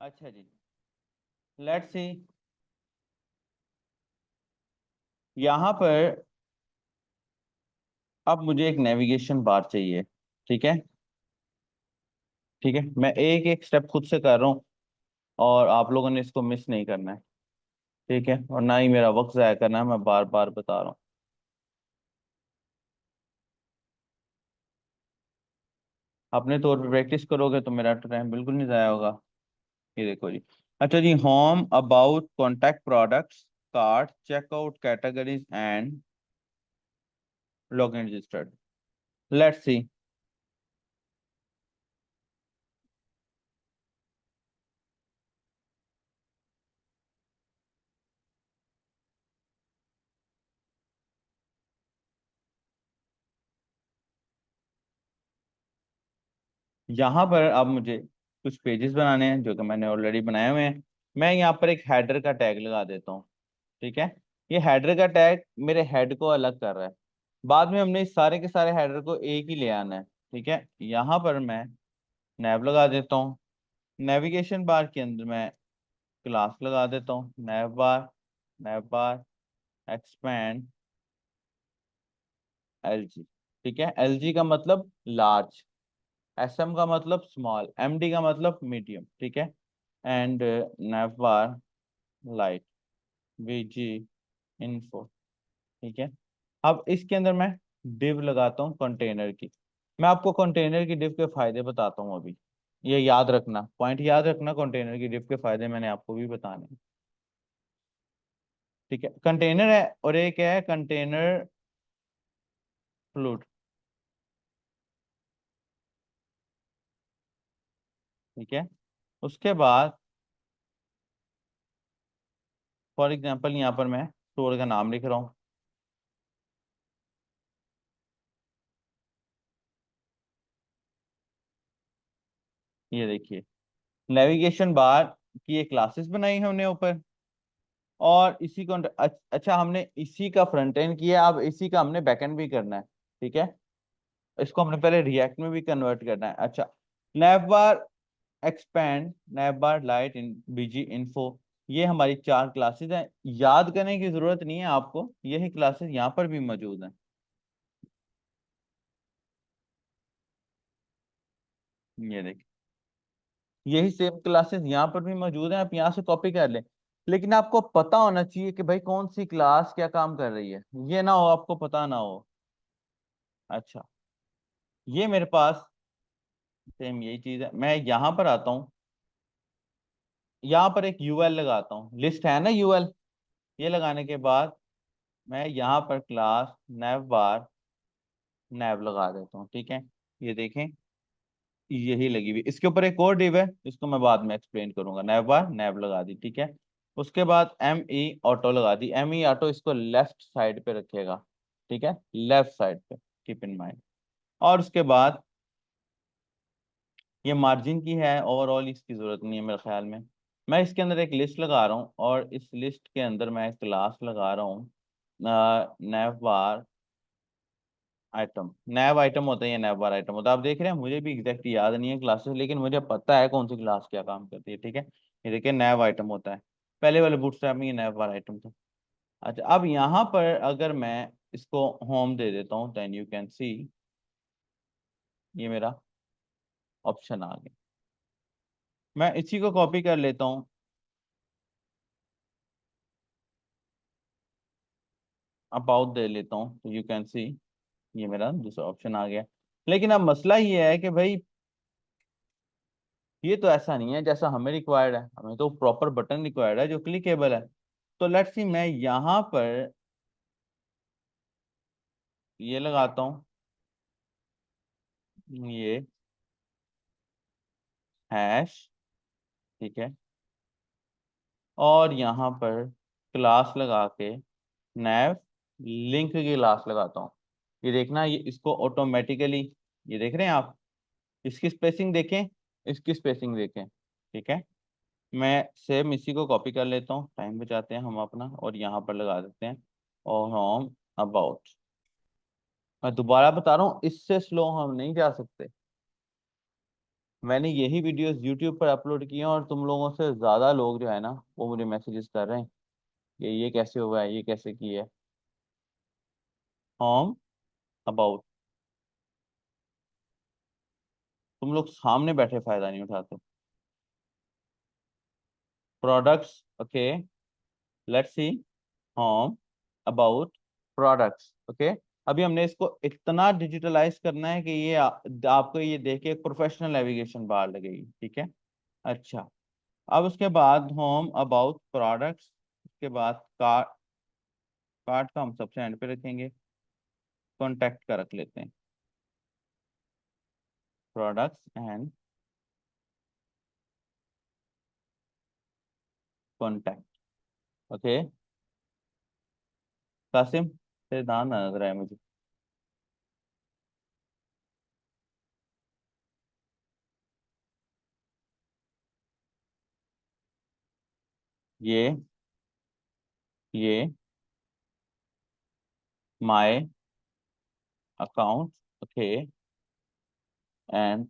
अच्छा जी, let's see. यहाँ पर अब मुझे एक नेविगेशन बार चाहिए। ठीक है। ठीक है, मैं एक एक स्टेप खुद से कर रहा हूँ और आप लोगों ने इसको मिस नहीं करना है। ठीक है, और ना ही मेरा वक्त जाया करना है, मैं बार बार बता रहा हूँ। अपने तौर पे प्रैक्टिस करोगे तो मेरा टाइम बिल्कुल नहीं जाया होगा। ये देखो जी। अच्छा जी, home, about, contact, products, cart, checkout, categories and login registered. Let's see. यहाँ पर अब मुझे कुछ पेजेस बनाने हैं जो कि मैंने ऑलरेडी बनाए हुए हैं। मैं यहाँ पर एक हेडर का टैग लगा देता हूँ। ठीक है। ये हेडर का टैग मेरे हेड को अलग कर रहा है। बाद में हमने इस सारे के सारे हेडर को एक ही ले आना है। ठीक है, यहाँ पर मैं नैव लगा देता हूँ। नेविगेशन बार के अंदर मैं क्लास लगा देता हूँ, नैव बार एक्सपैंड एलजी। ठीक है, एलजी का मतलब लार्ज, एसएम का मतलब स्मॉल, एमडी का मतलब मीडियम। ठीक है। And navbar light BG info. ठीक है। अब इसके अंदर मैं डिव लगाता हूँ कंटेनर की। मैं आपको कंटेनर की डिव के फायदे बताता हूँ अभी। ये याद रखना, पॉइंट याद रखना, कंटेनर की डिव के फायदे मैंने आपको भी बताने हैं। ठीक है, कंटेनर है और एक है कंटेनर फ्लूट। ठीक है। उसके बाद फॉर एग्जांपल यहाँ पर मैं स्टोर का नाम लिख रहा हूँ। ये देखिए, नेविगेशन बार की एक क्लासेस बनाई है हमने ऊपर। और इसी को अच्छा, हमने इसी का फ्रंट एंड किया, अब इसी का हमने बैक एंड भी करना है। ठीक है। इसको हमने पहले रिएक्ट में भी कन्वर्ट करना है। अच्छा, नैव बार एक्सपैंड, नैव बार लाइट, इन बीजी इन्फो, ये हमारी चार क्लासेस हैं। याद करने की जरूरत नहीं है आपको, यही क्लासेस यहाँ पर भी मौजूद हैं। ये देखिए, यही सेम क्लासेस यहाँ पर भी मौजूद हैं, आप यहाँ से कॉपी कर लें। लेकिन आपको पता होना चाहिए कि भाई कौन सी क्लास क्या काम कर रही है। ये ना हो आपको पता ना हो। अच्छा, ये मेरे पास सेम यही चीज है। मैं यहाँ पर आता हूँ, यहाँ पर एक यूएल लगाता हूँ, लिस्ट है ना यूएल। ये लगाने के बाद मैं यहाँ पर क्लास नैव बार नैव लगा देता हूँ। ठीक है। ये देखें, यही लगी हुई, इसके ऊपर एक और डिव है, इसको मैं बाद में एक्सप्लेन करूंगा। नैव बार नैव लगा दी। ठीक है। उसके बाद एम ई ऑटो लगा दी। एम ई ऑटो इसको लेफ्ट साइड पे रखेगा। ठीक है, लेफ्ट साइड पे, कीप इन माइंड। और उसके बाद ये मार्जिन की है, ओवरऑल इसकी जरूरत नहीं है मेरे ख्याल में। मैं इसके अंदर एक लिस्ट लगा रहा हूँ और इस लिस्ट के अंदर मैं क्लास लगा रहा हूँ नैव बार आइटम। नैव आइटम होता है या नैव बार आइटम होता है, आप देख रहे हैं। मुझे भी एग्जैक्ट याद नहीं है क्लासेस, लेकिन मुझे पता है कौन सी क्लास क्या काम करती है। ठीक है। ये देखिए, नैव आइटम होता है। पहले वाले बूटस्ट्रैप में ये नैव बार आइटम था। अच्छा, अब यहाँ पर अगर मैं इसको होम दे देता हूँ, देन यू कैन सी ये मेरा ऑप्शन आ गया। मैं इसी को कॉपी कर लेता हूँ, अबाउट दे लेता हूँ, तो यू कैन सी ये मेरा दूसरा ऑप्शन आ गया। लेकिन अब मसला ये है कि भाई ये तो ऐसा नहीं है जैसा हमें रिक्वायर्ड है। हमें तो प्रॉपर बटन रिक्वायर्ड है जो क्लिकेबल है। तो लेट्स सी, मैं यहाँ पर ये लगाता हूँ, ये हैश। ठीक है। और यहाँ पर क्लास लगा के नैव लिंक की क्लास लगाता हूँ। ये देखना, ये इसको ऑटोमेटिकली, ये देख रहे हैं आप, इसकी स्पेसिंग देखें, इसकी स्पेसिंग देखें। ठीक है। मैं सेम इसी को कॉपी कर लेता हूँ, टाइम बचाते हैं हम अपना, और यहाँ पर लगा देते हैं और हम अबाउट। मैं दोबारा बता रहा हूँ, इससे स्लो हम नहीं जा सकते। मैंने यही वीडियोस यूट्यूब पर अपलोड किए हैं और तुम लोगों से ज्यादा लोग जो है ना वो मुझे मैसेजेस कर रहे हैं कि ये कैसे हुआ है, ये कैसे किया है। होम अबाउट, तुम लोग सामने बैठे फायदा नहीं उठाते। Products, okay, let's see. Home about products, okay. अभी हमने इसको इतना डिजिटलाइज करना है कि ये आपको ये देख के एक प्रोफेशनल नेविगेशन बार लगेगी, ठीक है। अच्छा, अब उसके बाद होम अबाउट प्रोडक्ट्स, उसके बाद कार्ट, कार्ट का हम सबसे एंड पे रखेंगे, कॉन्टैक्ट का रख लेते हैं, products and contact, okay. Kasim तेरे दांत ना नजर आए मुझे। ये माय अकाउंट, ओके, एंड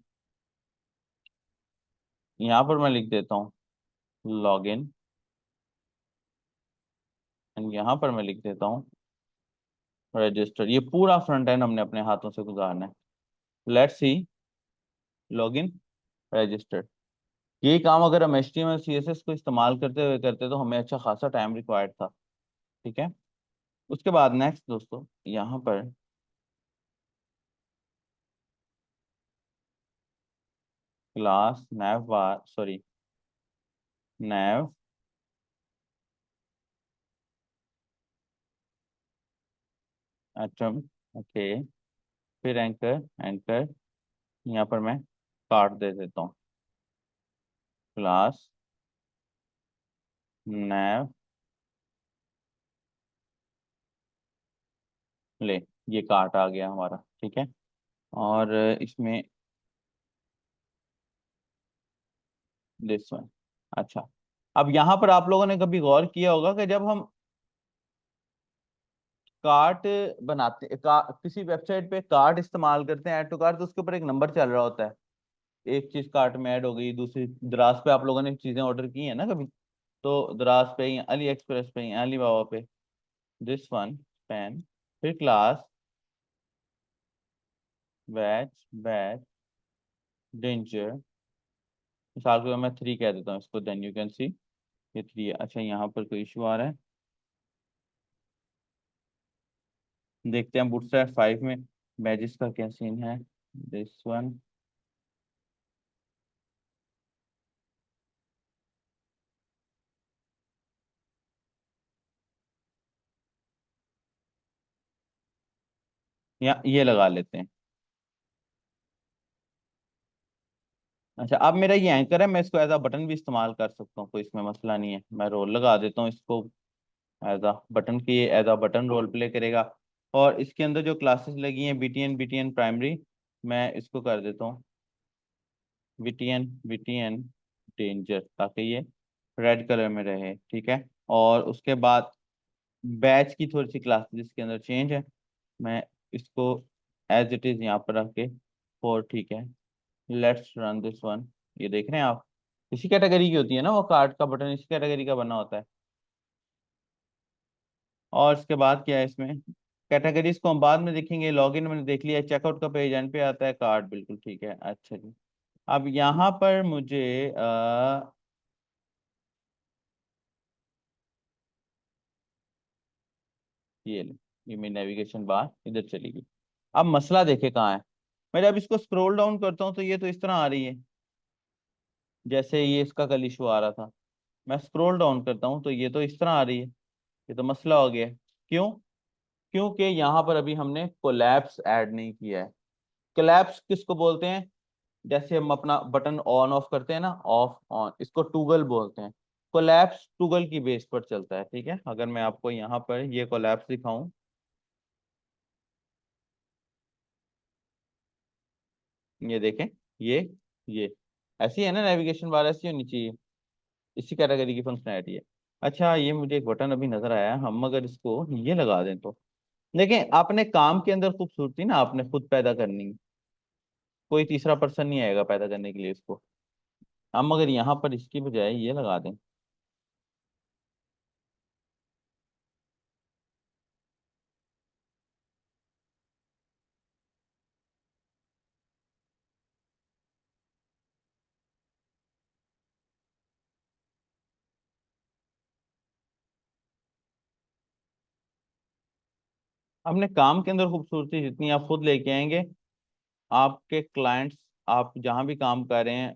यहाँ पर मैं लिख देता हूँ लॉग इन, एंड यहाँ पर मैं लिख देता हूँ रजिस्टर। ये पूरा फ्रंट एंड हमने अपने हाथों से गुजारना है। Let's see, log in, register. ये काम अगर हम HTML CSS को इस्तेमाल करते हुए करते तो हमें अच्छा खासा टाइम रिक्वायर्ड था, ठीक है। उसके बाद नेक्स्ट दोस्तों, यहाँ पर क्लास नैव बार, सॉरी, नैव एटम, ओके, फिर एंकर, एंकर, यहाँ पर मैं काट दे देता हूँ, क्लास नैव, ले, ये कार्ट आ गया हमारा, ठीक है। और इसमें दिस वन। अच्छा, अब यहाँ पर आप लोगों ने कभी गौर किया होगा कि जब हम कार्ट बनाते किसी वेबसाइट पे कार्ट इस्तेमाल करते हैं, ऐड टू कार्ट, तो उसके ऊपर एक नंबर चल रहा होता है। एक चीज कार्ट में ऐड हो गई, दूसरी दराज पे आप लोगों ने चीजें ऑर्डर की है ना कभी, तो दराज पे या अली एक्सप्रेस पे या अली बाबा पे, दिस वन, पेन, फिर क्लास बैच, बैच डेंजर, मिसाल के तौर मैं 3 कह देता हूँ इसको, देन यू कैन सी ये 3 है। अच्छा, यहाँ पर कोई इशू आ रहा है, देखते हैं बूटस्ट्रैप 5 में बैजेस का क्या सीन है। दिस वन, या ये लगा लेते हैं। अच्छा, अब मेरा ये एंकर है, मैं इसको एज अ बटन भी इस्तेमाल कर सकता हूँ, कोई इसमें मसला नहीं है। मैं रोल लगा देता हूँ इसको एज अ बटन की, as a button role play करेगा। और इसके अंदर जो क्लासेस लगी हैं BTN प्राइमरी, मैं इसको कर देता हूँ BTN डेंजर, ताकि ये रेड कलर में रहे, ठीक है। और उसके बाद बैच की थोड़ी सी क्लासेस इसके अंदर चेंज है, मैं इसको एज इट इज यहाँ पर रख के 4, ठीक है। Let's run this one. ये देख रहे हैं आप, इसी कैटेगरी की होती है ना वो, कार्ड का बटन इसी कैटेगरी का बना होता है। और इसके बाद क्या है इसमें, कैटेगरीज को हम बाद में देखेंगे। लॉगिन मैंने देख लिया, चेकआउट का पेज एंड पे आता है, कार्ड बिल्कुल ठीक है। अच्छा जी, अब यहाँ पर मुझे ये ले, ये मेरी नेविगेशन बार इधर चली गई। अब मसला देखे कहाँ है। मैं जब इसको स्क्रॉल डाउन करता हूँ तो ये तो इस तरह आ रही है, जैसे ये इसका कल इशू आ रहा था। मैं स्क्रॉल डाउन करता हूँ तो ये तो इस तरह आ रही है। ये तो मसला हो गया है। क्यों? क्योंकि यहाँ पर अभी हमने कोलैप्स ऐड नहीं किया है। कोलैप्स किसको बोलते हैं? जैसे हम अपना बटन ऑन ऑफ करते हैं ना, ऑफ ऑन, इसको टूगल बोलते हैं। कोलैप्स टूगल की बेस पर चलता है, ठीक है। अगर मैं आपको यहाँ पर ये कोलैप्स दिखाऊं, ये देखें, ये ऐसी है ना, नेविगेशन बार ऐसी होनी चाहिए, इसी कैटेगरी की फंक्शनैलिटी है। अच्छा, ये मुझे एक बटन अभी नजर आया, हम अगर इसको ये लगा दें तो देखें, आपने काम के अंदर खूबसूरती ना आपने खुद पैदा करनी है। कोई तीसरा पर्सन नहीं आएगा पैदा करने के लिए इसको। हम अगर यहाँ पर इसकी बजाय ये लगा दें, अपने काम के अंदर खूबसूरती जितनी आप खुद लेके आएंगे, आपके क्लाइंट्स, आप जहां भी काम कर रहे हैं,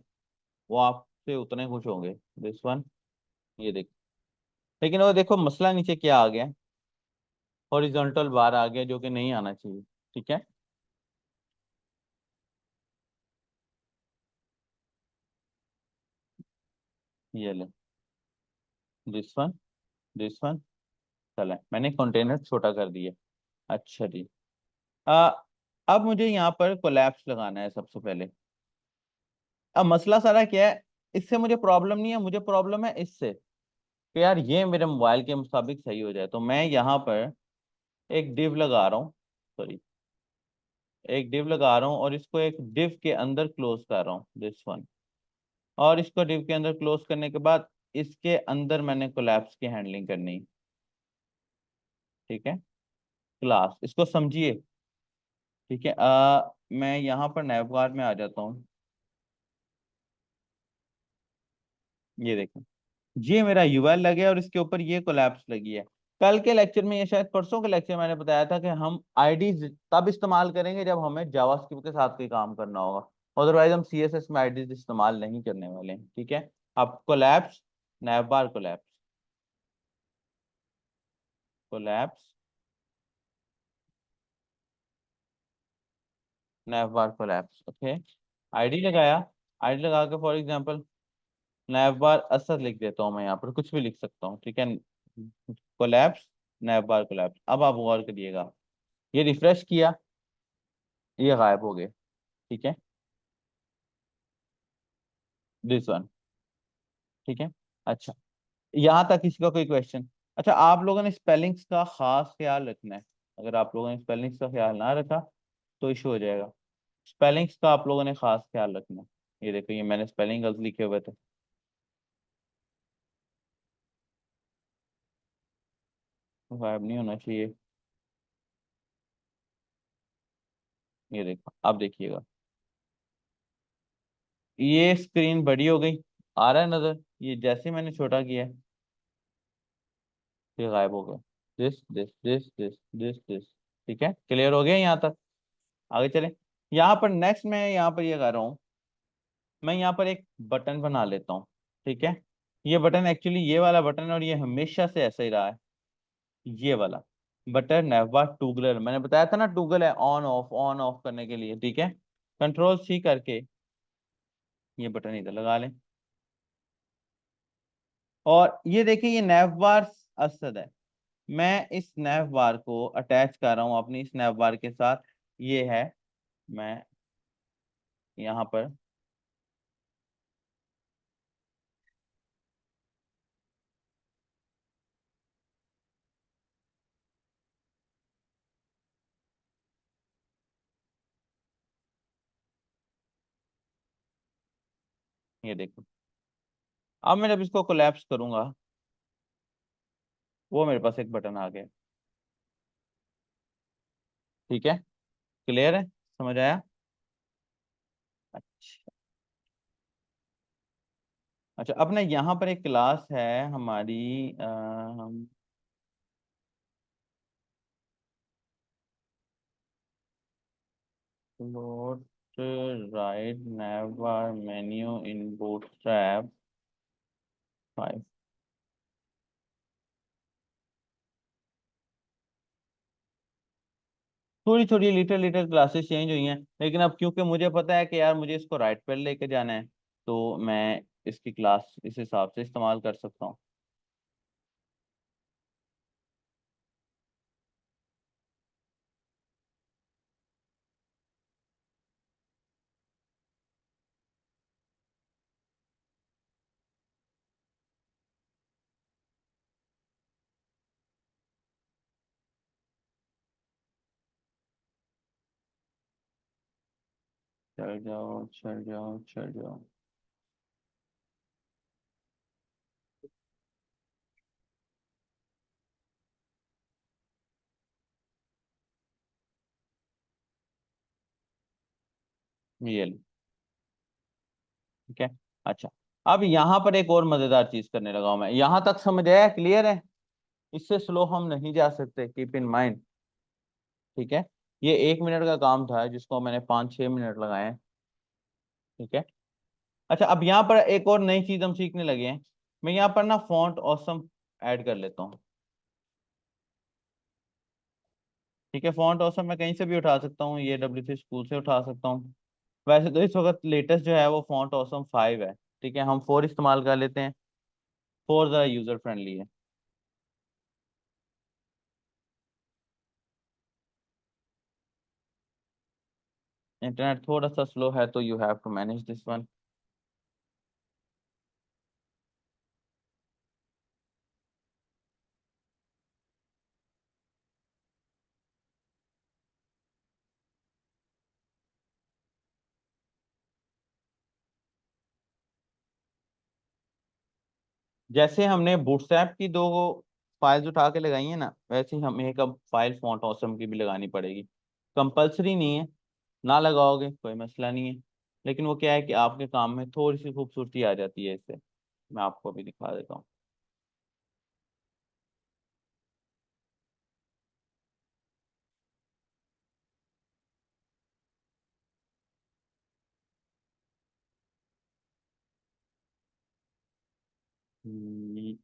वो आपसे उतने खुश होंगे। दिस वन, ये देख। लेकिन वो देखो मसला नीचे क्या आ गया, हॉरिजॉन्टल बार आ गया जो कि नहीं आना चाहिए। ठीक है, ये ले, दिस वन, दिस वन। चले, मैंने कंटेनर छोटा कर दिया। अच्छा जी। आ, अब मुझे यहाँ पर कोलैप्स लगाना है सबसे पहले। अब मसला सारा क्या है, इससे मुझे प्रॉब्लम नहीं है, मुझे प्रॉब्लम है इससे, कि यार ये मेरे मोबाइल के मुताबिक सही हो जाए। तो मैं यहाँ पर एक डिव लगा रहा हूँ, सॉरी, एक डिव लगा रहा हूँ और इसको एक डिव के अंदर क्लोज कर रहा हूँ, दिस वन। और इसको डिव के अंदर क्लोज करने के बाद इसके अंदर मैंने कोलैप्स की हैंडलिंग करनी है। ठीक है, क्लास, इसको समझिए। ठीक है, मैं यहाँ पर नैवगार में आ जाता हूँ। ये देखो, ये मेरा यूआई लगे और इसके ऊपर ये कोलैप्स लगी है। कल के लेक्चर में, ये शायद परसों के लेक्चर में मैंने बताया था कि हम आईडीज तब इस्तेमाल करेंगे जब हमें जावास्क्रिप्ट के साथ कोई काम करना होगा। अदरवाइज हम सीएसएस में आईडीज इस्तेमाल नहीं करने वाले हैं। ठीक है, अब collapse, navbar collapse, collapse, navbar collapse. Okay, ID लगाया, आईडी लगा के फॉर एग्जांपल नैवबार असद लिख देता हूँ। मैं यहाँ पर कुछ भी लिख सकता हूँ। ठीक है, कोलैप्स, नैवबार कोलैप्स। अब आप गौर करिएगा, ये रिफ्रेश किया, ये गायब हो गए। ठीक है, दिस वन। ठीक है, अच्छा, यहाँ तक किसी का कोई क्वेश्चन? अच्छा, आप लोगों ने स्पेलिंग्स का खास ख्याल रखना है। अगर आप लोगों ने स्पेलिंग्स का ख्याल ना रखा तो इशू हो जाएगा। स्पेलिंग्स का आप लोगों ने खास ख्याल रखना है। ये देखो, ये मैंने स्पेलिंग गलत लिखे हुए थे। गायब नहीं होना चाहिए। ये देखो, अब देखिएगा, ये स्क्रीन बड़ी हो गई, आ रहा है नजर? ये जैसे मैंने छोटा किया है, ये गायब हो गया। दिस। ठीक है, क्लियर हो गया यहाँ तक? आगे चले। यहाँ पर नेक्स्ट मैं यहाँ पर ये कर रहा हूँ, मैं यहाँ पर एक बटन बना लेता हूँ। ठीक है, ये बटन एक्चुअली ये वाला बटन, और ये हमेशा से ऐसा ही रहा है, ये वाला बटन नैवा टूगलर। मैंने बताया था ना, टूगल है ऑन ऑफ करने के लिए। ठीक है, कंट्रोल सी करके ये बटन इधर लगा लें। और ये देखिए, ये नैव बार असद है। मैं इस नैव बार को अटैच कर रहा हूँ अपनी इस नैव बार के साथ। ये है, मैं यहाँ पर, ये देखो, अब मैं जब इसको कोलैप्स करूंगा, वो मेरे पास एक बटन आ गया। ठीक है, क्लियर है, समझ आया? अच्छा, अच्छा, अपने यहाँ पर एक क्लास है हमारी, हम फ्लोट राइट नेवर मेन्यू इन बूटस्ट्रैप 5। थोड़ी थोड़ी लिटिल लिटिल क्लासेस चेंज हुई हैं, लेकिन अब क्योंकि मुझे पता है कि यार मुझे इसको राइट पर लेके जाना है, तो मैं इसकी क्लास इस हिसाब से इस्तेमाल कर सकता हूँ। चल जाओ चल जाओ चल जाओ। ये लो। ठीक है। अच्छा, अब यहाँ पर एक और मजेदार चीज करने लगा हूं मैं। यहाँ तक समझ आया? क्लियर है? इससे स्लो हम नहीं जा सकते, कीप इन माइंड। ठीक है। ये 1 मिनट का काम था जिसको मैंने 5-6 मिनट लगाए हैं। ठीक है। अच्छा, अब यहाँ पर एक और नई चीज हम सीखने लगे हैं। मैं यहाँ पर ना फॉन्ट ऑसम ऐड कर लेता हूँ। ठीक है, फॉन्ट ऑसम मैं कहीं से भी उठा सकता हूँ, ये डब्ल्यू स्कूल से उठा सकता हूँ। वैसे तो इस वक्त लेटेस्ट जो है वो फॉन्ट ऑसम 5 है। ठीक है, हम 4 इस्तेमाल कर लेते हैं। 4 ज़रा यूजर फ्रेंडली है। इंटरनेट थोड़ा सा स्लो है तो you have to manage this one. जैसे हमने बूटस्ट्रैप की 2 फाइल्स उठा के लगाई है ना, वैसे ही हमें एक अब फाइल फॉन्ट ऑसम की भी लगानी पड़ेगी। कंपलसरी नहीं है, ना लगाओगे कोई मसला नहीं है। लेकिन वो क्या है कि आपके काम में थोड़ी सी खूबसूरती आ जाती है इससे। मैं आपको भी दिखा देता हूँ। ये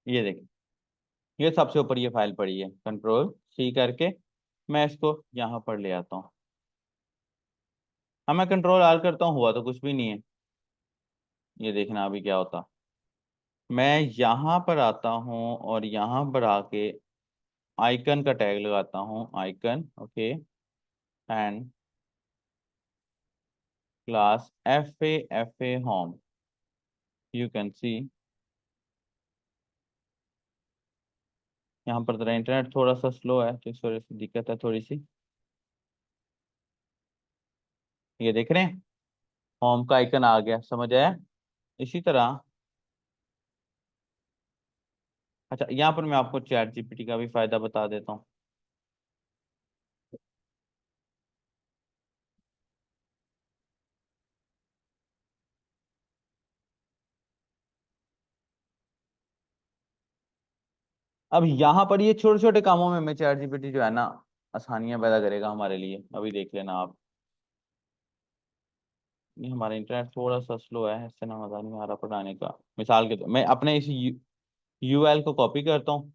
ये देखिए, ये सबसे ऊपर ये फाइल पड़ी है, कंट्रोल C करके मैं इसको यहाँ पर ले आता हूँ। हाँ, मैं कंट्रोल R करता हूँ, हुआ तो कुछ भी नहीं है। ये देखना अभी क्या होता। मैं यहाँ पर आता हूँ और यहाँ पर आके आइकन का टैग लगाता हूँ, icon. Okay. And class FA home. You can see यहाँ पर तेरा इंटरनेट थोड़ा सा स्लो है तो इस वजह से दिक्कत है थोड़ी सी। ये देख रहे हैं, होम का आइकन आ गया, समझ आया? इसी तरह अच्छा, यहाँ पर मैं आपको ChatGPT का भी फायदा बता देता हूँ। अब यहाँ पर ये छोटे छोटे कामों में मैं ChatGPT जो है ना आसानियां पैदा करेगा हमारे लिए, अभी देख लेना आप। ये हमारा इंटरनेट थोड़ा सा स्लो है, इससे ना मजा नहीं आ रहा पढ़ाने का। मिसाल के तो मैं अपने इस UL को कॉपी करता हूँ।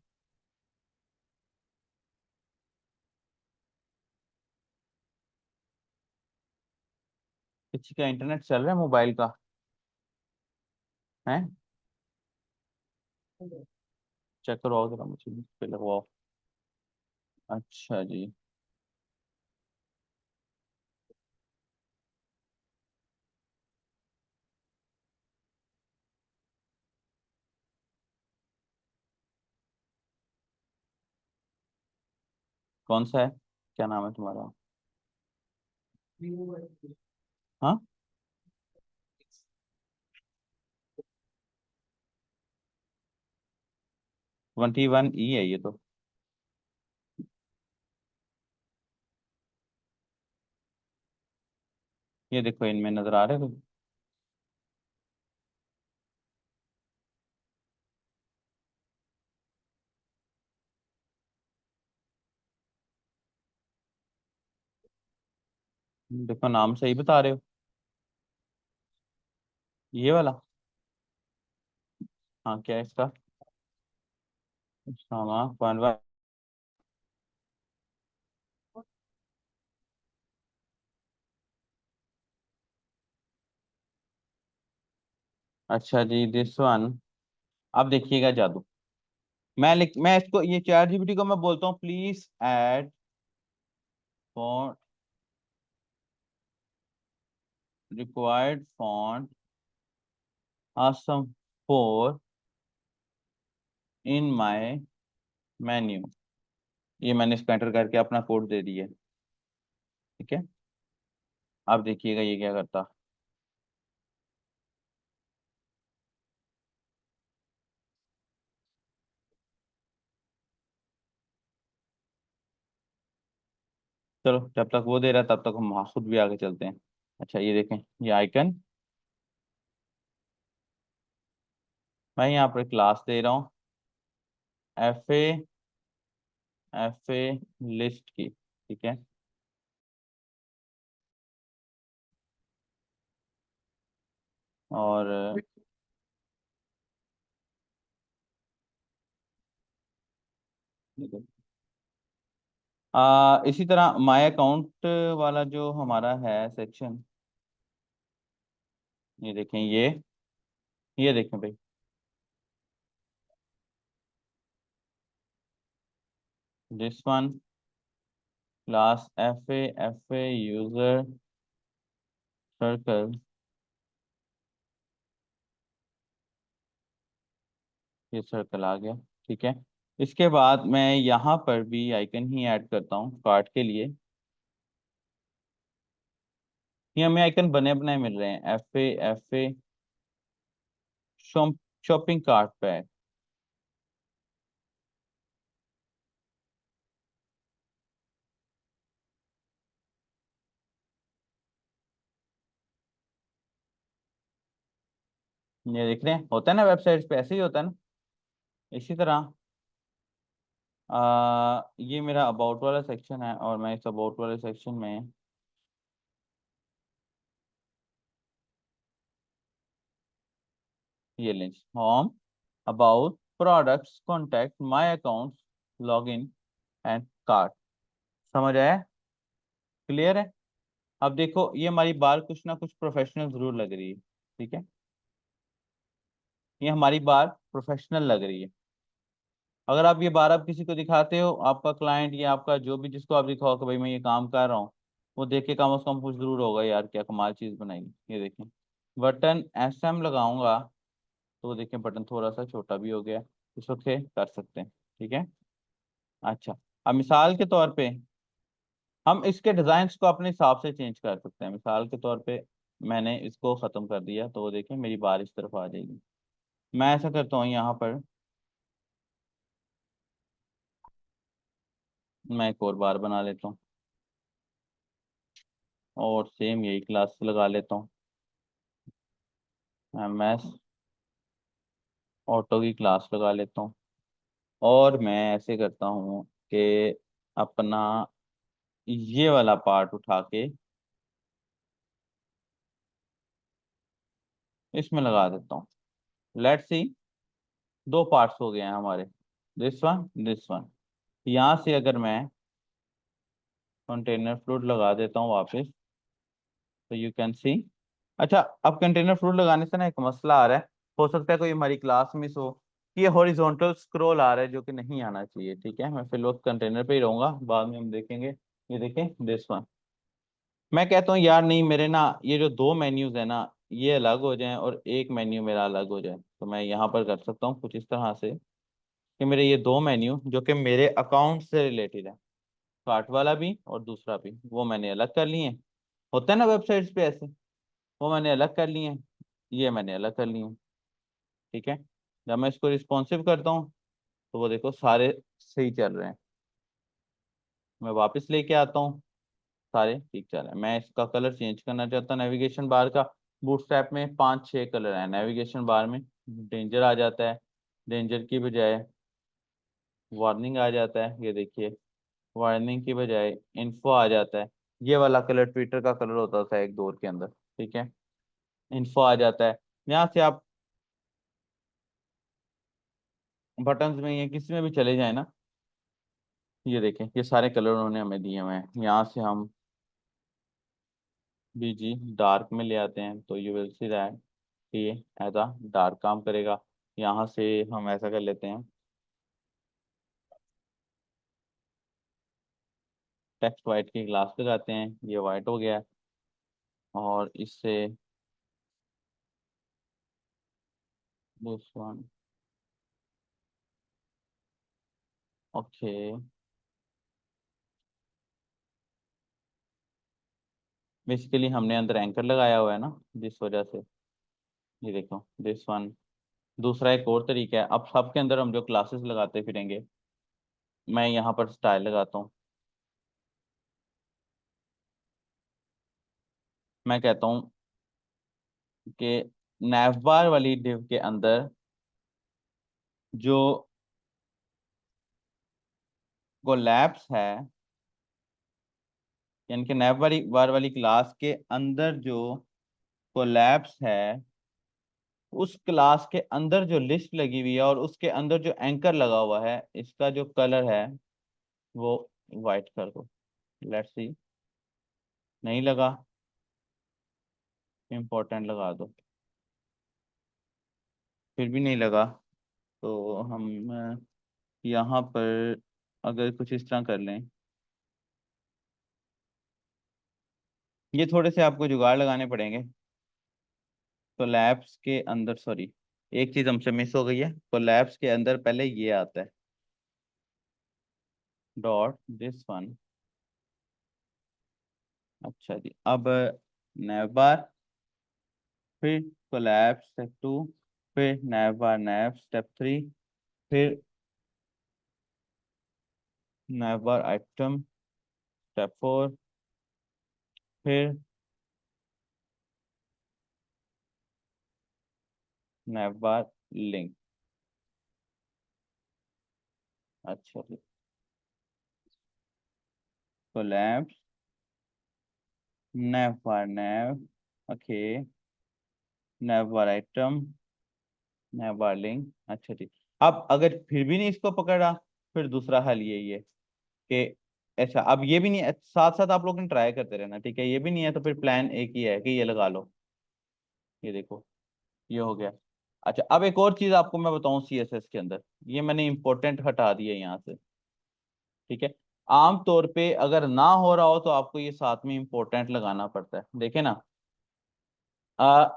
किसी का इंटरनेट चल रहा है मोबाइल का है? चेक करवाओ जरा, मुझे पे लगवाओ। अच्छा जी। कौन सा है? क्या नाम है तुम्हारा? हाँ, 21E है ये तो। ये देखो, इनमें नजर आ रहे हो? देखो, नाम सही बता रहे हो। ये वाला? हाँ, क्या है इसका? सामा बनवा। अच्छा जी, दिस वन। अब देखिएगा जादू। मैं इसको, ये चैट जीपीटी को मैं बोलता हूँ please add font, required font awesome for in my menu. ये मैंने इसको एंटर करके अपना कोड दे दिया। ठीक है, अब देखिएगा ये क्या करता। चलो जब तक वो दे रहा है तब तक हम खुद भी आगे चलते हैं। अच्छा ये देखें, ये आइकन, मैं यहाँ पर क्लास दे रहा हूँ एफ ए लिस्ट की। ठीक है, और देखो, इसी तरह माय अकाउंट वाला जो हमारा है सेक्शन, ये देखें, ये देखें भाई, this one class F a user circle, ये सर्कल आ गया। ठीक है, इसके बाद मैं यहाँ पर भी आइकन ही ऐड करता हूँ कार्ड के लिए। ये हमें आइकन बने बनाए मिल रहे हैं, एफ ए शॉपिंग कार्ट पे। ये देख रहे हैं, होता है ना वेबसाइट्स पे, ऐसे ही होता है ना। इसी तरह ये मेरा अबाउट वाला सेक्शन है, और मैं इस अबाउट वाले सेक्शन में ये link, home, about, products, contact, my accounts, login and cart. समझ आया? क्लियर है? अब देखो ये हमारी बार कुछ ना कुछ प्रोफेशनल जरूर लग रही है। ठीक है, ये हमारी बार प्रोफेशनल लग रही है। अगर आप ये बार आप किसी को दिखाते हो, आपका क्लाइंट या आपका जो भी, जिसको आप दिखाओ कि भाई मैं ये काम कर रहा हूँ, वो देख के कम से कम खुश जरूर होगा, यार क्या कमाल चीज बनाई। ये देखें, बटन एस एम लगाऊंगा तो देखें बटन थोड़ा सा छोटा भी हो गया। इस वक्त कर सकते हैं। ठीक है, अच्छा, अब मिसाल के तौर पे हम इसके डिजाइन को अपने हिसाब से चेंज कर सकते हैं। मिसाल के तौर पे मैंने इसको खत्म कर दिया, तो वो देखें मेरी बार इस तरफ आ जाएगी। मैं ऐसा करता हूँ यहाँ पर, मैं एक और बार बना लेता हूँ, और सेम यही क्लास लगा लेता हूँ, MS ऑटो की क्लास लगा लेता हूँ। और मैं ऐसे करता हूँ कि अपना ये वाला पार्ट उठा के इसमें लगा देता हूँ। लेट्स सी, दो पार्ट्स हो गए हैं हमारे, दिस वन। यहाँ से अगर मैं कंटेनर फ्लूइड लगा देता हूँ वापस, तो यू कैन सी। अच्छा, अब कंटेनर फ्लूइड लगाने से ना एक मसला आ रहा है, हो सकता है कोई हमारी क्लास मिस हो कि ये हॉरिजॉन्टल स्क्रॉल आ रहा है, जो कि नहीं आना चाहिए। ठीक है, मैं फिर वक्त कंटेनर पे ही रहूंगा, बाद में हम देखेंगे। ये देखें दिस वन, मैं कहता हूँ यार नहीं, मेरे ना ये जो दो मेन्यूज है ना, ये अलग हो जाएं और एक मेन्यू मेरा अलग हो जाए। तो मैं यहाँ पर कर सकता हूँ कुछ इस तरह से कि मेरे ये दो मेन्यू जो कि मेरे अकाउंट से रिलेटेड है, कार्ट वाला भी और दूसरा भी, वो मैंने अलग कर लिए हैं। होता है ना वेबसाइट्स पे ऐसे, वो मैंने अलग कर लिए हैं, ये मैंने अलग कर लिए हैं। ठीक है, जब मैं इसको रिस्पॉन्सिव करता हूँ तो वो देखो सारे सही चल रहे हैं। मैं वापस लेके आता हूँ, सारे ठीक चल रहे हैं। मैं इसका कलर चेंज करना चाहता हूँ नेविगेशन बार का। बूटस्ट्रैप में 5-6 कलर हैं, नेविगेशन बार में डेंजर आ जाता है, डेंजर की बजाय वार्निंग आ जाता है। ये देखिए, वार्निंग की बजाय इन्फो आ जाता है। ये वाला कलर ट्विटर का कलर होता था एक दौर के अंदर। ठीक है, इन्फो आ जाता है। यहाँ से आप बटन्स में या किसी में भी चले जाए ना, ये देखें ये सारे कलर उन्होंने हमें दिए हुए हैं। यहाँ से हम BG डार्क में ले आते हैं, तो यू विल सी दैट ये ऐसा डार्क काम करेगा। यहाँ से हम ऐसा कर लेते हैं, टेक्स्ट वाइट की क्लास लगाते हैं, ये वाइट हो गया। और इससे दिस वन, ओके। बेसिकली हमने अंदर एंकर लगाया हुआ है ना, जिस वजह से ये देखो दिस वन। दूसरा एक और तरीका है, अब सबके अंदर हम जो क्लासेस लगाते फिरेंगे, मैं यहाँ पर स्टाइल लगाता हूँ। मैं कहता हूँ कि नैवबार वाली डिव के अंदर जो कोलैप्स है, यानी कि नैवबार वाली क्लास के अंदर जो कोलैप्स है, उस क्लास के अंदर जो लिस्ट लगी हुई है और उसके अंदर जो एंकर लगा हुआ है, इसका जो कलर है वो वाइट कर दो। Let's see. नहीं लगा, इम्पोर्टेंट लगा दो। फिर भी नहीं लगा, तो हम यहाँ पर अगर कुछ इस तरह कर लें, ये थोड़े से आपको जुगाड़ लगाने पड़ेंगे। कोलैप्स के अंदर, सॉरी, एक चीज हमसे मिस हो गई है। कोलैप्स के अंदर पहले ये आता है, डॉट दिस वन। अच्छा जी, अब नैवबार, फिर कोलैप्स स्टेप 2, फिर नैवबार नैव स्टेप 3, फिर नैवबार आइटम स्टेप 4, फिर नैवबार लिंक। अच्छा जी, कोलैप्स नैवबार नैव, ओके, नैवबार आइटम, नैवबार लिंक। अच्छा जी, अब अगर फिर भी नहीं इसको पकड़ा, फिर दूसरा हल यही है कि अच्छा, अब ये भी नहीं है, साथ साथ आप लोग ने ट्राई करते रहना, ठीक है। ये भी नहीं है तो फिर प्लान एक ही है कि ये लगा लो। ये देखो, ये हो गया। अच्छा, अब एक और चीज आपको मैं बताऊं सीएसएस के अंदर, ये मैंने इंपॉर्टेंट हटा दिया यहाँ से, ठीक है। आम तौर पे अगर ना हो रहा हो तो आपको ये साथ में इंपॉर्टेंट लगाना पड़ता है, देखे ना। आ,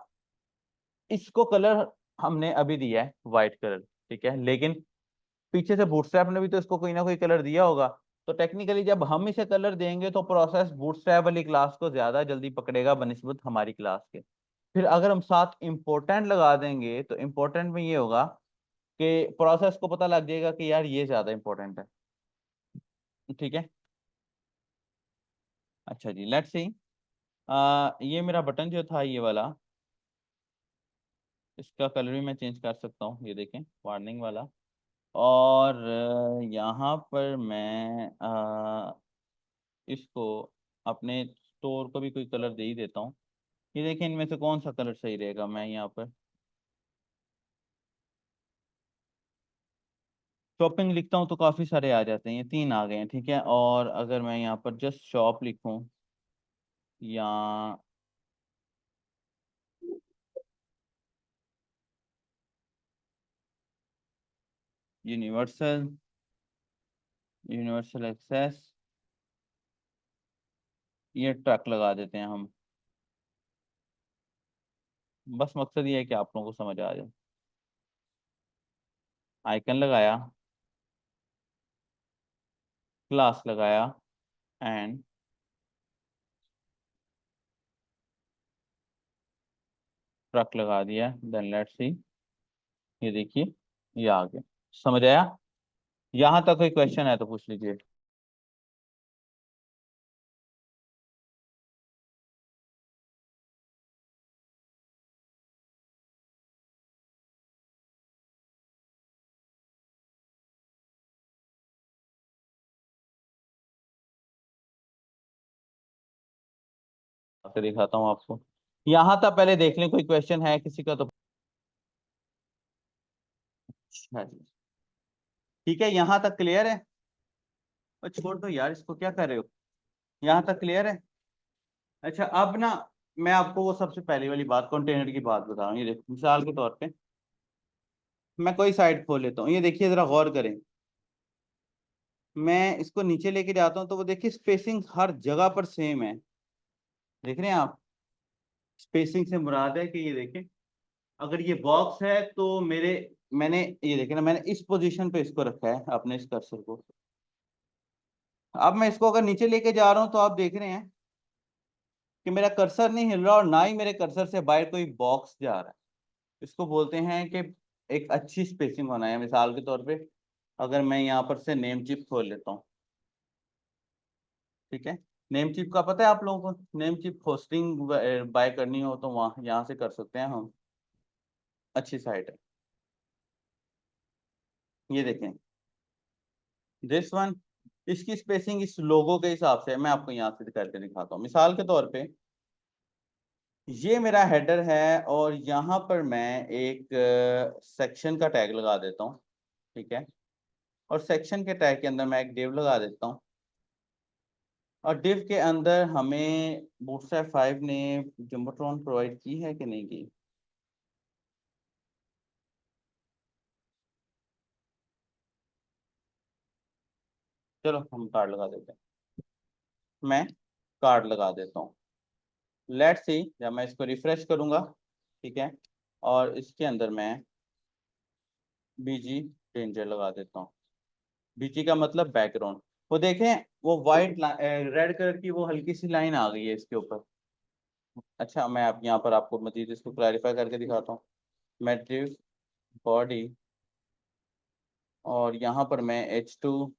इसको कलर हमने अभी दिया है व्हाइट कलर, ठीक है, लेकिन पीछे से बूटस्ट्रैप ने भी तो इसको कोई ना कोई कलर दिया होगा। तो टेक्निकली जब हम इसे कलर देंगे तो प्रोसेस बूटस्ट्रैप वाली क्लास को ज्यादा जल्दी पकड़ेगा बनिस्बत हमारी क्लास के। फिर अगर हम साथ इम्पोर्टेंट लगा देंगे तो इम्पोर्टेंट में ये होगा कि प्रोसेस को पता लग जाएगा कि यार ये ज्यादा इंपॉर्टेंट है, ठीक है। अच्छा जी, लेट्स सी। ये मेरा बटन जो था ये वाला, इसका कलर भी मैं चेंज कर सकता हूँ, ये देखें, वार्निंग वाला। और यहाँ पर मैं इसको अपने स्टोर को भी कोई कलर दे ही देता हूँ। ये देखिए, इनमें से कौन सा कलर सही रहेगा। मैं यहाँ पर शॉपिंग लिखता हूँ तो काफ़ी सारे आ जाते हैं, ये 3 आ गए हैं, ठीक है। और अगर मैं यहाँ पर जस्ट शॉप लिखूँ, या यूनिवर्सल, यूनिवर्सल एक्सेस, ये ट्रक लगा देते हैं हम। बस मकसद ये है कि आप लोगों को समझ आ जाए। आइकन लगाया, क्लास लगाया, एंड ट्रक लगा दिया। देन लेट्स सी, ये देखिए, ये आ गया। समझ आया? यहाँ तक कोई क्वेश्चन है तो पूछ लीजिए। आके दिखाता हूँ आपको। यहाँ तक पहले देख लें, कोई क्वेश्चन है किसी का तो। अच्छा जी, ठीक है, यहाँ तक क्लियर है। और छोड़ दो यार, इसको क्या कर रहे हो। यहाँ तक क्लियर है। अच्छा, अब ना मैं आपको वो सबसे पहली वाली बात, कंटेनर की बात बता रहा हूँ। ये देखो, मिसाल के तौर पे मैं कोई साइट खोल लेता हूँ, ये देखिए, जरा गौर करें। मैं इसको नीचे लेके जाता हूँ तो वो देखिए स्पेसिंग हर जगह पर सेम है। देख रहे हैं आप? स्पेसिंग से मुराद है कि ये देखें, अगर ये बॉक्स है तो मैंने ये देखे ना, मैंने इस पोजीशन पे इसको रखा है अपने इस कर्सर को। अब मैं इसको अगर नीचे लेके जा रहा हूँ तो आप देख रहे हैं कि मेरा कर्सर नहीं हिल रहा और ना ही मेरे कर्सर से बाहर कोई बॉक्स जा रहा है। इसको बोलते हैं कि एक अच्छी स्पेसिंग होना है। मिसाल के तौर पे अगर मैं यहाँ पर से नेम चिप खोल लेता हूँ, ठीक है। नेम चिप का पता है आप लोगों को? नेम चिप होस्टिंग बाय करनी हो तो वहाँ यहाँ से कर सकते हैं हम। अच्छी साइट है, ये देखें दिस वन। इसकी स्पेसिंग इस लोगो के हिसाब से मैं आपको यहाँ से करके दिखाता हूँ। मिसाल के तौर पे ये मेरा हेडर है और यहाँ पर मैं एक सेक्शन का टैग लगा देता हूँ, ठीक है। और सेक्शन के टैग के अंदर मैं एक डिव लगा देता हूँ। और डिव के अंदर हमें बूटस्ट्रैप 5 ने जुम्बोट्रॉन प्रोवाइड की है कि नहीं की? चलो हम कार्ड लगा देते हैं। मैं कार्ड लगा देता हूँ। लेट्स सी, जब मैं इसको रिफ्रेश करूंगा, ठीक है, और इसके अंदर मैं बीजी डेंजर लगा देता हूँ। बीजी का मतलब बैकग्राउंड। वो देखें, वो वाइट रेड कलर की वो हल्की सी लाइन आ गई है इसके ऊपर। अच्छा, मैं आप यहाँ पर आपको मजीद इसको क्लैरिफाई करके दिखाता हूँ। मैट्रिक्स बॉडी, और यहाँ पर मैं H2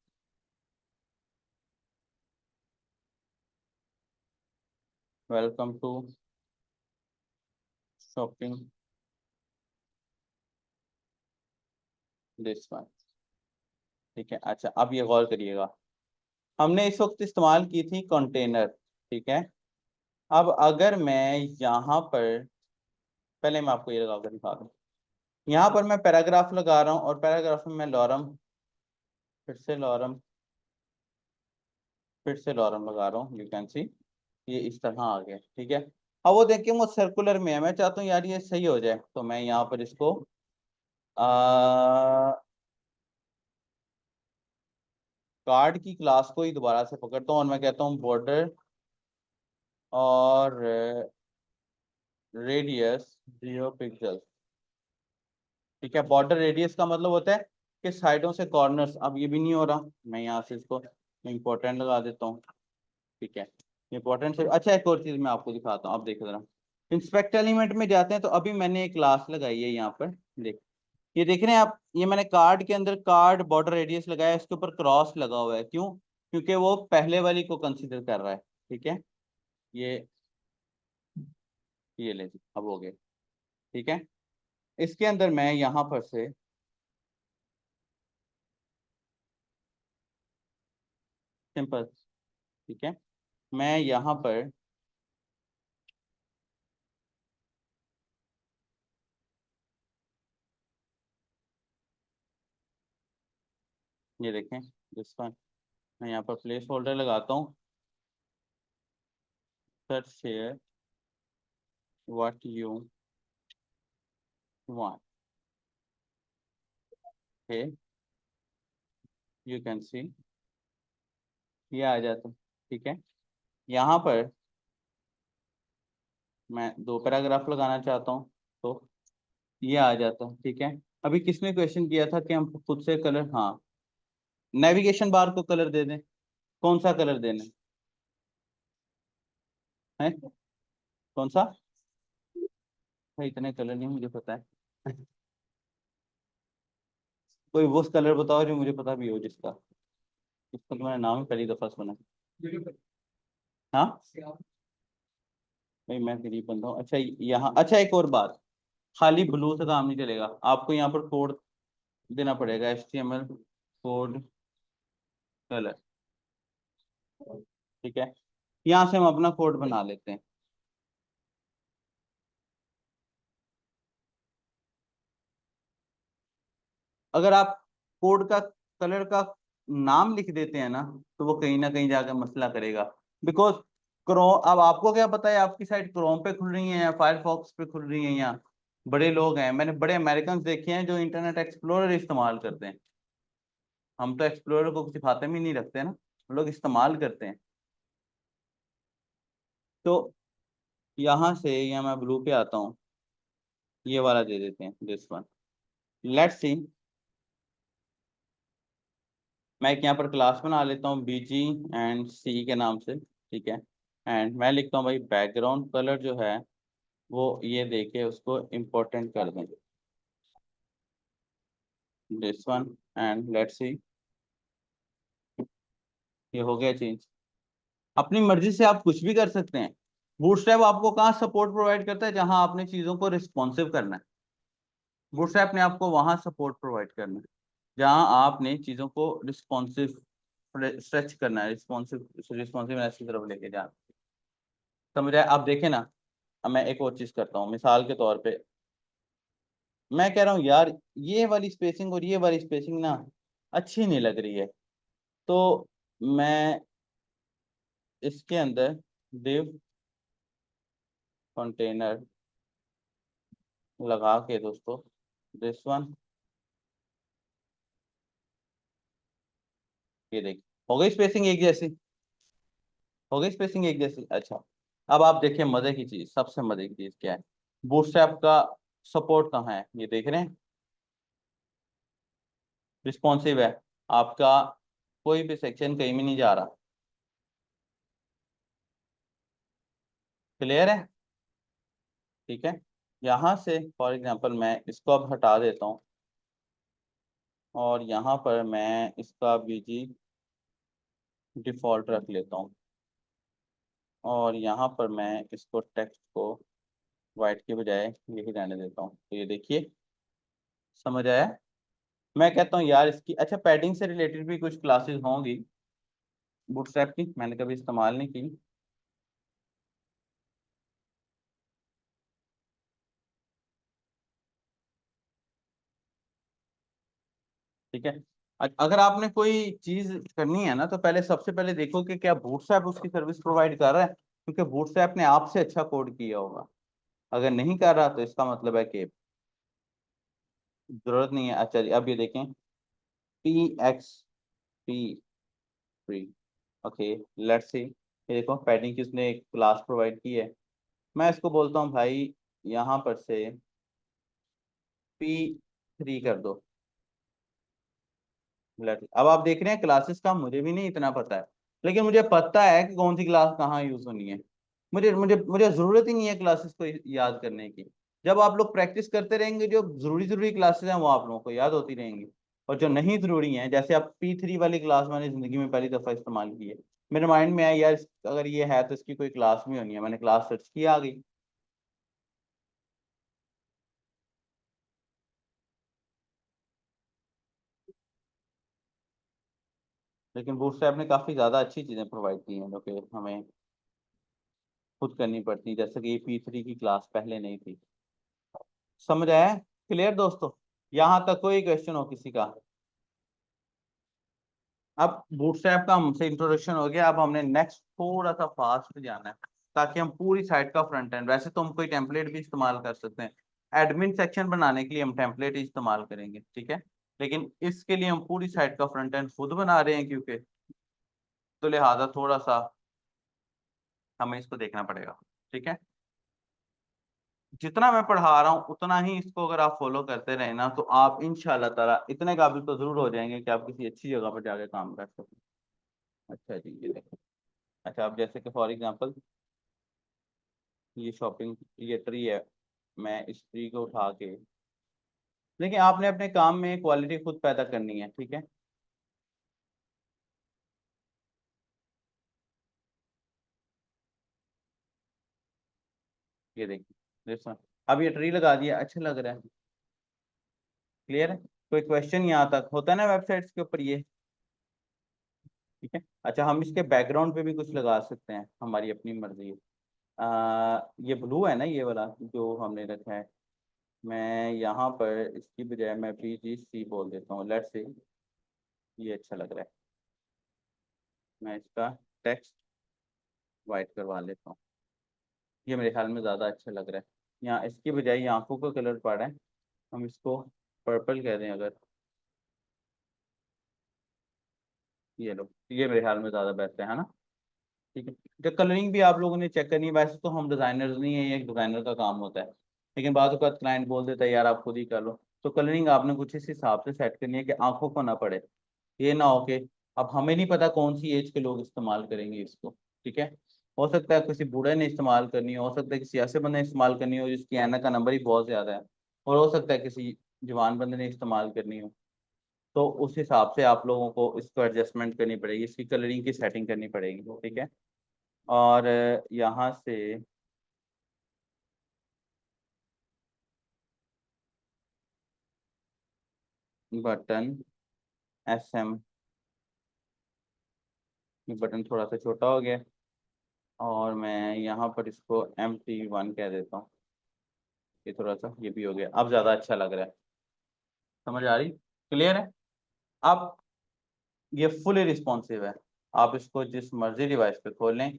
welcome to shopping this one, ठीक है। अच्छा, अब ये गौर करिएगा, हमने इस वक्त इस्तेमाल की थी कंटेनर, ठीक है। अब अगर मैं यहाँ पर, पहले मैं आपको ये लगा कर दिखा दूँ। यहाँ पर मैं पैराग्राफ लगा रहा हूँ और पैराग्राफ में मैं लॉरम, फिर से लॉरम, फिर से लॉरम लगा रहा हूँ। यू कैन सी ये इस तरह आ गया, ठीक है। अब वो देखिए वो सर्कुलर में है, मैं चाहता हूँ यार ये सही हो जाए, तो मैं यहाँ पर इसको कार्ड की क्लास को ही दोबारा से पकड़ता हूँ और मैं कहता हूँ बॉर्डर और रेडियस 0 पिक्सल, ठीक है। बॉर्डर रेडियस का मतलब होता है कि साइडों से कॉर्नर्स। अब ये भी नहीं हो रहा, मैं यहाँ से इसको इम्पोर्टेंट लगा देता हूँ, ठीक है। इंपॉर्टेंट से अच्छा एक और चीज मैं आपको दिखाता हूँ। आप देखो जरा, इंस्पेक्ट एलिमेंट में जाते हैं तो अभी मैंने एक क्लास लगाई है यहाँ पर। देख, ये देख रहे हैं आप, ये मैंने कार्ड के अंदर कार्ड बॉर्डर रेडियस लगाया, इसके ऊपर क्रॉस लगा हुआ है। क्यों? क्योंकि वो पहले वाली को कंसीडर कर रहा है, ठीक है। ये ये ले जी, अब हो गया, ठीक है। इसके अंदर मैं यहाँ पर से सिंपल, ठीक है, मैं यहाँ पर ये देखें जिसका मैं यहाँ पर प्लेस होल्डर लगाता हूँ, sir share what you want, है, यू कैन सी, ये आ जाता है, ठीक है। यहाँ पर मैं दो पैराग्राफ लगाना चाहता हूँ तो ये आ जाता है, ठीक है। अभी किसने क्वेश्चन किया था कि हम खुद से कलर, हाँ, नेविगेशन बार को कलर दे दें। कौन सा कलर देना है? कौन सा? भाई इतने कलर नहीं मुझे पता है। कोई वो कलर बताओ जो मुझे पता भी हो, जिसका, जिसका तुम्हारा नाम ही पहली दफा सुना है। हाँ भाई, मैं गरीब बंदा हूँ। अच्छा यहाँ, अच्छा एक और बात, खाली ब्लू से काम नहीं चलेगा, आपको यहाँ पर कोड देना पड़ेगा, HTML कोड कलर, ठीक है। यहाँ से हम अपना कोड बना लेते हैं। अगर आप कोड का कलर का नाम लिख देते हैं ना, तो वो कहीं ना कहीं जाकर मसला करेगा। बिकॉज क्रोम, अब आपको क्या पता है आपकी साइट क्रोम पे खुल रही है या फायरफॉक्स पे खुल रही है, या बड़े लोग हैं, मैंने बड़े अमेरिकन देखे हैं जो इंटरनेट एक्सप्लोरर इस्तेमाल करते हैं। हम तो एक्सप्लोरर को सिखाते में नहीं रखते ना, हम लोग इस्तेमाल करते हैं। तो यहाँ से या मैं ब्लू पे आता हूँ, ये वाला दे देते हैं, दिस वन। लेट्स सी, मैं एक यहाँ पर क्लास बना लेता हूँ BG एंड C के नाम से, ठीक है। एंड मैं लिखता हूँ भाई बैकग्राउंड कलर जो है वो ये देके उसको इम्पोर्टेंट कर दें, this one. And let's see, ये हो गया चेंज। अपनी मर्जी से आप कुछ भी कर सकते हैं। बूटस्ट्रैप आपको कहाँ सपोर्ट प्रोवाइड करता है, जहां आपने चीजों को रिस्पॉन्सिव करना है। बूटस्ट्रैप ने आपको वहां सपोर्ट प्रोवाइड करना है जहां आपने चीजों को रिस्पॉन्सिव स्ट्रेच करना है, रिस्पॉन्सिव रिस्पॉन्सिवनेस की तरफ लेके जाना। समझ आए? आप देखें ना, अब मैं एक और चीज करता हूँ मिसाल के तौर पे। मैं कह रहा हूँ यार ये वाली स्पेसिंग और ये वाली स्पेसिंग ना अच्छी नहीं लग रही है, तो मैं इसके अंदर div कंटेनर लगा के दोस्तों, दिस वन, ये देखिए हो गई स्पेसिंग एक जैसी, हो गई स्पेसिंग एक जैसी। अच्छा, अब आप देखिए मजे की चीज, सबसे मजे की चीज क्या है, बूटस्ट्रैप का सपोर्ट कहाँ है, ये देख रहे हैं, रिस्पॉन्सिव है आपका, कोई भी सेक्शन कहीं भी नहीं जा रहा। क्लियर है? ठीक है। यहाँ से फॉर एग्जांपल मैं इसको अब हटा देता हूँ, और यहाँ पर मैं इसका BG डिफॉल्ट रख लेता हूँ, और यहाँ पर मैं इसको टेक्स्ट को वाइट के बजाय यही रहने देता हूँ। तो ये देखिए, समझ आया? मैं कहता हूँ यार इसकी, अच्छा पैडिंग से रिलेटेड भी कुछ क्लासेस होंगी बूटस्ट्रैप की, मैंने कभी इस्तेमाल नहीं की। ठीक है। अगर आपने कोई चीज करनी है ना, तो पहले सबसे पहले देखो कि क्या बूटस्ट्रैप उसकी सर्विस प्रोवाइड कर रहा है, क्योंकि बूटस्ट्रैप ने आपसे अच्छा कोड किया होगा। अगर नहीं कर रहा तो इसका मतलब है कि जरूरत नहीं है। अच्छा जी, अब ये देखें, PXP3, ओके, लेट्स सी, ये देखो पैडिंग की उसने एक क्लास प्रोवाइड की है। मैं इसको बोलता हूँ भाई यहाँ पर से P3 कर दो। अब आप देख रहे हैं क्लासेस का मुझे भी नहीं इतना पता है, लेकिन मुझे पता है कि कौन सी क्लास कहाँ यूज होनी है। मुझे मुझे मुझे जरूरत ही नहीं है क्लासेस को याद करने की। जब आप लोग प्रैक्टिस करते रहेंगे, जो जरूरी जरूरी क्लासेस हैं वो आप लोगों को याद होती रहेंगी, और जो नहीं जरूरी हैं, जैसे आप P3 वाली क्लास मैंने जिंदगी में पहली दफा इस्तेमाल की है, मेरे माइंड में आया यार अगर ये है तो इसकी कोई क्लास भी होनी है, मैंने क्लास सर्च किया, आ गई। लेकिन बूटस्ट्रैप ने काफी ज्यादा अच्छी चीजें प्रोवाइड की हैं जो कि हमें खुद करनी पड़ती, जैसे कि ये P3 की क्लास पहले नहीं थी। समझ आया? क्लियर दोस्तों? यहाँ तक कोई क्वेश्चन हो किसी का? अब बूटस्ट्रैप का हमसे इंट्रोडक्शन हो गया, अब हमने नेक्स्ट थोड़ा सा फास्ट जाना है, ताकि हम पूरी साइट का फ्रंट एंड, वैसे तो हम कोई टेम्पलेट भी इस्तेमाल कर सकते हैं, एडमिन सेक्शन बनाने के लिए हम टेम्पलेट ही इस्तेमाल करेंगे, ठीक है। लेकिन इसके लिए हम पूरी साइट का फ्रंट एंड खुद बना रहे हैं, क्योंकि तो लिहाजा थोड़ा सा हमें इसको देखना पड़ेगा, ठीक है। जितना मैं पढ़ा रहा हूँ उतना ही इसको अगर आप फॉलो करते रहे ना, तो आप इंशाल्लाह ताला इतने काबिल तो जरूर हो जाएंगे कि आप किसी अच्छी जगह पर जाके काम कर सकें। अच्छा जी, ये देखो। अच्छा, अब जैसे कि फॉर एग्जांपल ये शॉपिंग, ये ट्री है, मैं इस ट्री को उठा के, देखिए आपने अपने काम में क्वालिटी खुद पैदा करनी है, ठीक है। ये देखिए देखो, अब ये ट्री लगा दिया, अच्छा लग रहा है। क्लियर है? कोई क्वेश्चन यहाँ तक होता है ना वेबसाइट्स के ऊपर ये? ठीक है। अच्छा, हम इसके बैकग्राउंड पे भी कुछ लगा सकते हैं, हमारी अपनी मर्जी है। ये ब्लू है ना, ये वाला जो हमने रखा है, मैं यहाँ पर इसकी बजाय मैं BGC बोल देता हूँ, लेट्स से, ये अच्छा लग रहा है। मैं इसका टेक्स्ट वाइट करवा लेता हूँ, ये मेरे ख्याल में ज़्यादा अच्छा लग रहा है। यहाँ इसकी बजाय ये आंखों का कलर पड़ा है, हम इसको पर्पल कह दें अगर, ये लो, ये मेरे ख्याल में ज्यादा बेस्ट है ना। ठीक है, जो कलरिंग भी आप लोगों ने चेक करनी है, वैसे तो हम डिजाइनर्स नहीं है, ये एक डिजाइनर का काम होता है, लेकिन बाद वक्त क्लाइंट बोल देता है यार आप खुद ही कर लो, तो कलरिंग आपने कुछ इस हिसाब से सेट करनी है कि आंखों को ना पड़े। ये ना हो कि अब हमें नहीं पता कौन सी एज के लोग इस्तेमाल करेंगे इसको। ठीक है, हो सकता है किसी बूढ़े ने इस्तेमाल करनी हो सकता है किसी ऐसे बंदे ने इस्तेमाल करनी हो जिसकी ऐनक का नंबर ही बहुत ज्यादा है, और हो सकता है किसी जवान बंदे ने इस्तेमाल करनी हो। तो उस हिसाब से आप लोगों को इसको एडजस्टमेंट करनी पड़ेगी, इसकी कलरिंग की सेटिंग करनी पड़ेगी। ठीक है, और यहाँ से बटन SM, बटन थोड़ा सा छोटा हो गया, और मैं यहाँ पर इसको MT1 कह देता हूँ। ये थोड़ा सा ये भी हो गया, अब ज़्यादा अच्छा लग रहा है। समझ आ रही, क्लियर है। अब ये फुली रिस्पॉन्सिव है, आप इसको जिस मर्जी डिवाइस पे खोल लें।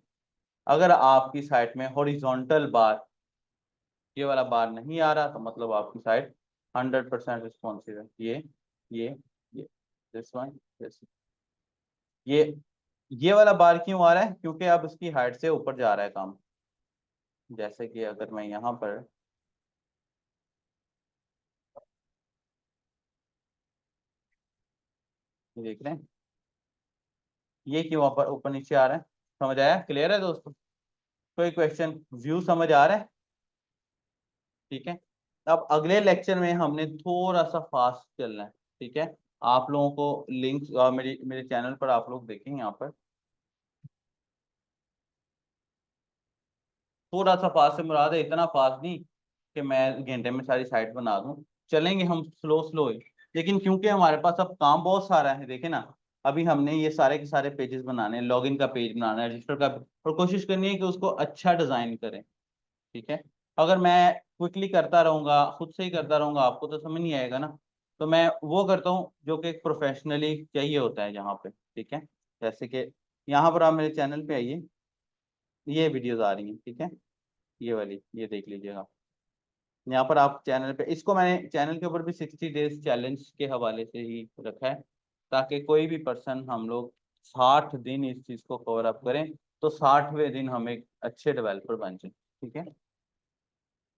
अगर आपकी साइट में हॉरिजॉन्टल बार, ये वाला बार नहीं आ रहा, तो मतलब आपकी साइट 100% रिस्पॉन्सिव है। ये ये दिस वन, दिस, ये ये वाला बार क्यों आ रहा है, क्योंकि अब उसकी हाइट से ऊपर जा रहा है काम। जैसे कि अगर मैं यहाँ पर ये देख रहे हैं, ये क्यों ऊपर ऊपर नीचे आ रहा है। समझ आया, क्लियर है दोस्तों। कोई क्वेश्चन, व्यू समझ आ रहा है। ठीक है, अब अगले लेक्चर में हमने थोड़ा सा फास्ट चलना है। ठीक है, आप लोगों को लिंक मेरी मेरे चैनल पर आप लोग देखें, यहाँ पर थोड़ा सा फास्ट से मुराद है इतना फास्ट नहीं कि मैं घंटे में सारी साइट बना दूं। चलेंगे हम स्लो स्लो ही, लेकिन क्योंकि हमारे पास अब काम बहुत सारा है, देखे ना, अभी हमने ये सारे के सारे पेजेस बनाने हैं, लॉगिन का पेज बनाना है, रजिस्टर का, और कोशिश करनी है कि उसको अच्छा डिजाइन करें। ठीक है, अगर मैं क्विकली करता रहूंगा, खुद से ही करता रहूंगा, आपको तो समझ नहीं आएगा ना। तो मैं वो करता हूँ जो कि प्रोफेशनली चाहिए होता है यहाँ पे। ठीक है, जैसे कि यहाँ पर आप मेरे चैनल पे आइए, ये वीडियोज आ रही हैं। ठीक है, ये वाली ये देख लीजिएगा। यहाँ पर आप चैनल पे, इसको मैंने चैनल के ऊपर भी 60 डेज चैलेंज के हवाले से ही रखा है, ताकि कोई भी पर्सन, हम लोग 60 दिन इस चीज़ को कवर अप करें, तो 60वें दिन हम एक अच्छे डेवलपर बन जाए। ठीक है,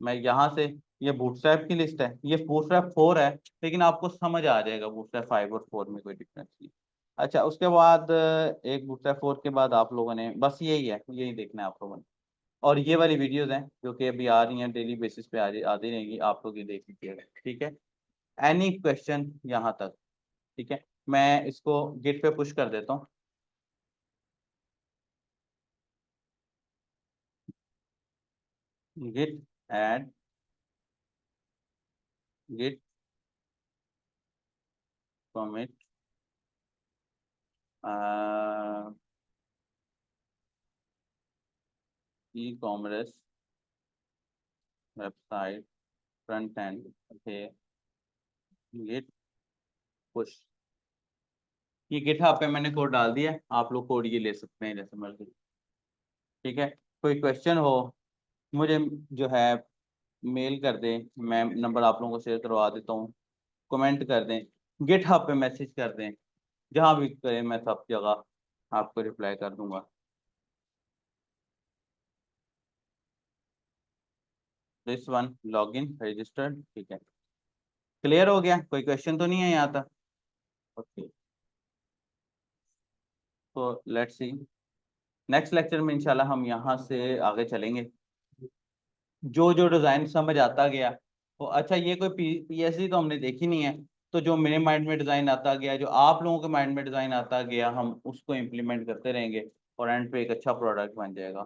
मैं यहाँ से, ये बूटस्ट्रैप की लिस्ट है, ये बूटस्ट्रैप 4 है, लेकिन आपको समझ आ जाएगा बूटस्ट्रैप 5 और 4 में कोई डिफरेंस नहीं। अच्छा, उसके बाद एक बूटस्ट्रैप 4 के बाद आप लोगों ने बस यही है, यही देखना है आप लोगों ने। और ये वाली वीडियोस हैं जो कि अभी आ रही हैं, डेली बेसिस पे आती रहेंगी, आप लोग ये देख लीजिएगा। ठीक है, एनी क्वेश्चन यहाँ तक। ठीक है, मैं इसको गिट पे पुश कर देता हूँ। Git add, git commit, e commerce website front end, okay, git push. ये गिटहब पे मैंने कोड डाल दिया है, आप लोग कोड ये ले सकते हैं जैसे मर्जी। ठीक है, कोई क्वेश्चन हो मुझे जो है मेल कर दें, मैं नंबर आप लोगों को शेयर करवा देता हूँ, कमेंट कर दें, गिटहब पे मैसेज कर दें, जहाँ भी करें मैं सब जगह आपको रिप्लाई कर दूंगा। This one, login registered. ठीक है, क्लियर हो गया, कोई क्वेश्चन तो नहीं है यहाँ तक। ओके, तो लेट्स सी, नेक्स्ट लेक्चर में इंशाल्लाह हम यहाँ से आगे चलेंगे। जो जो डिज़ाइन समझ आता गया, तो अच्छा, ये कोई PSC तो हमने देखी नहीं है, तो जो मेरे माइंड में डिज़ाइन आता गया, जो आप लोगों के माइंड में डिज़ाइन आता गया, हम उसको इम्प्लीमेंट करते रहेंगे, और एंड पे एक अच्छा प्रोडक्ट बन जाएगा।